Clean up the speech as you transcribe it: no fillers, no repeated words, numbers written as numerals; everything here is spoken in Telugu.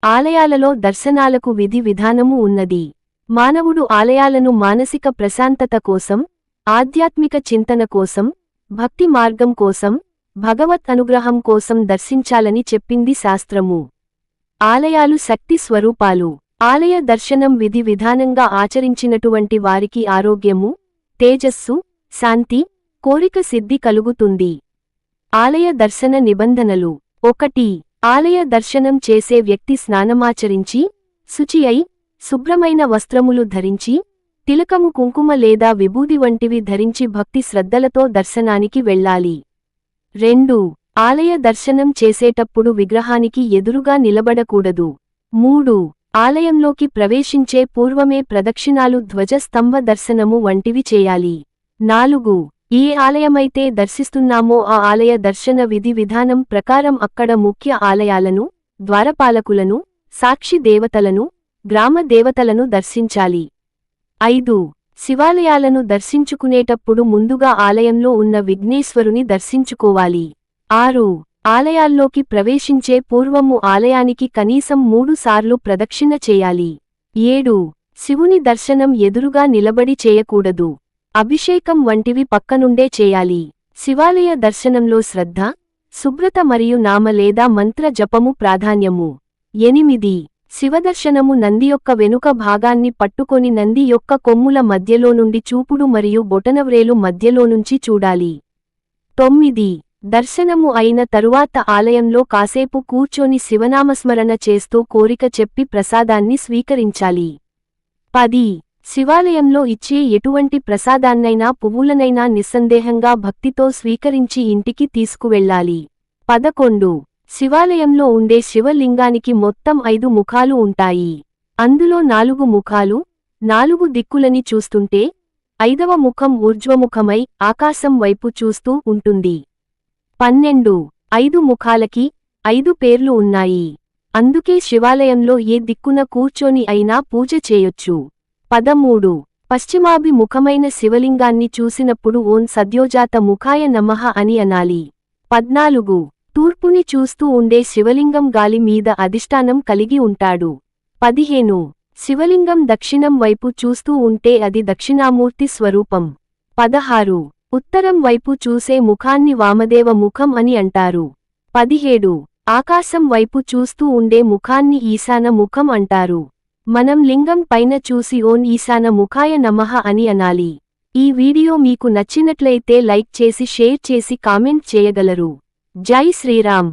ఆలయాలలో దర్శనాలకు విధి విధానము ఉన్నది. మానవుడు ఆలయాలను మానసిక ప్రశాంతత కోసం, ఆధ్యాత్మిక చింతన కోసం, భక్తి మార్గం కోసం, భగవత్ అనుగ్రహం కోసం దర్శించాలని చెప్పింది శాస్త్రము. ఆలయాలు శక్తి స్వరూపాలు. ఆలయ దర్శనం విధి విధానంగా ఆచరించినటువంటి వారికి ఆరోగ్యము, తేజస్సు, శాంతి, కోరిక సిద్ధి కలుగుతుంది. ఆలయ దర్శన నిబంధనలు. 1. ఆలయ దర్శనం చేసే వ్యక్తి స్నానమాచరించి, శుచి అయి, శుభ్రమైన వస్త్రములు ధరించి, తిలకము కుంకుమ లేదా విభూది వంటివి ధరించి భక్తి శ్రద్ధలతో దర్శనానికి వెళ్ళాలి. 2. ఆలయ దర్శనం చేసేటప్పుడు విగ్రహానికి ఎదురుగా నిలబడకూడదు. 3. ఆలయంలోకి ప్రవేశించే పూర్వమే ప్రదక్షిణాలు, ధ్వజస్తంభ దర్శనము వంటివి చేయాలి. 4. ఏ ఆలయమైతే దర్శిస్తున్నామో ఆ ఆలయ దర్శన విధి విధానం ప్రకారం అక్కడ ముఖ్య ఆలయాలను, ద్వారపాలకులను, సాక్షి దేవతలను, గ్రామ దేవతలను దర్శించాలి. 5. శివాలయాలను దర్శించుకునేటప్పుడు ముందుగా ఆలయంలో ఉన్న విఘ్నేశ్వరుని దర్శించుకోవాలి. 6. ఆలయాల్లోకి ప్రవేశించే పూర్వము ఆలయానికి కనీసం 3 సార్లు ప్రదక్షిణ చేయాలి. 7. శివుని దర్శనం ఎదురుగా నిలబడి చేయకూడదు. అభిషేకం వంటివి పక్కనుండే చేయాలి. శివాలయ దర్శనంలో శ్రద్ధ, శుభ్రత మరియు నామ లేదా మంత్ర జపము ప్రాధాన్యము. 8. శివదర్శనము నంది యొక్క వెనుక భాగాన్ని పట్టుకొని నంది యొక్క కొమ్ముల మధ్యలో నుండి చూపుడు మరియు బొటనవ్రేలు మధ్యలోనుంచి చూడాలి. 9. దర్శనము అయిన తరువాత ఆలయంలో కాసేపు కూర్చొని శివనామస్మరణ చేస్తూ కోరిక చెప్పి ప్రసాదాన్ని స్వీకరించాలి. 10. శివాలయంలో ఇచ్చే ఎటువంటి ప్రసాదాన్నైనా పువ్వులనైనా నిస్సందేహంగా భక్తితో స్వీకరించి ఇంటికి తీసుకువెళ్ళాలి. 11. శివాలయంలో ఉండే శివలింగానికి మొత్తం 5 ముఖాలు ఉంటాయి. అందులో 4 ముఖాలు, 4 దిక్కులని చూస్తుంటే 5వ ముఖం ఊర్ధ్వముఖమై ఆకాశం వైపు చూస్తూ ఉంటుంది. 12. 5 ముఖాలకి 5 పేర్లు ఉన్నాయి. అందుకే శివాలయంలో ఏ దిక్కున కూర్చొని అయినా పూజ చేయొచ్చు. 13. పశ్చిమాభిముఖమైన శివలింగాన్ని చూసినప్పుడు ఓం సద్యోజాత ముఖాయ నమః అని అనాలి. 14. తూర్పుని చూస్తూ ఉండే శివలింగం గాలి మీద అధిష్టానం కలిగి ఉంటాడు. 15. శివలింగం దక్షిణం వైపు చూస్తూ ఉంటే అది దక్షిణామూర్తి స్వరూపం. 16. ఉత్తరం వైపు చూసే ముఖాన్ని వామదేవ ముఖం అని అంటారు. 17. ఆకాశం వైపు చూస్తూ ఉండే ముఖాన్ని ఈశాన ముఖం అంటారు. మనం లింగం పైన చూసి ఓం ఈశాన ముఖాయ నమః అని అనాలి. ఈ వీడియో మీకు నచ్చినట్లయితే లైక్ చేసి షేర్ చేసి కామెంట్ చేయగలరు. జై శ్రీరామ్.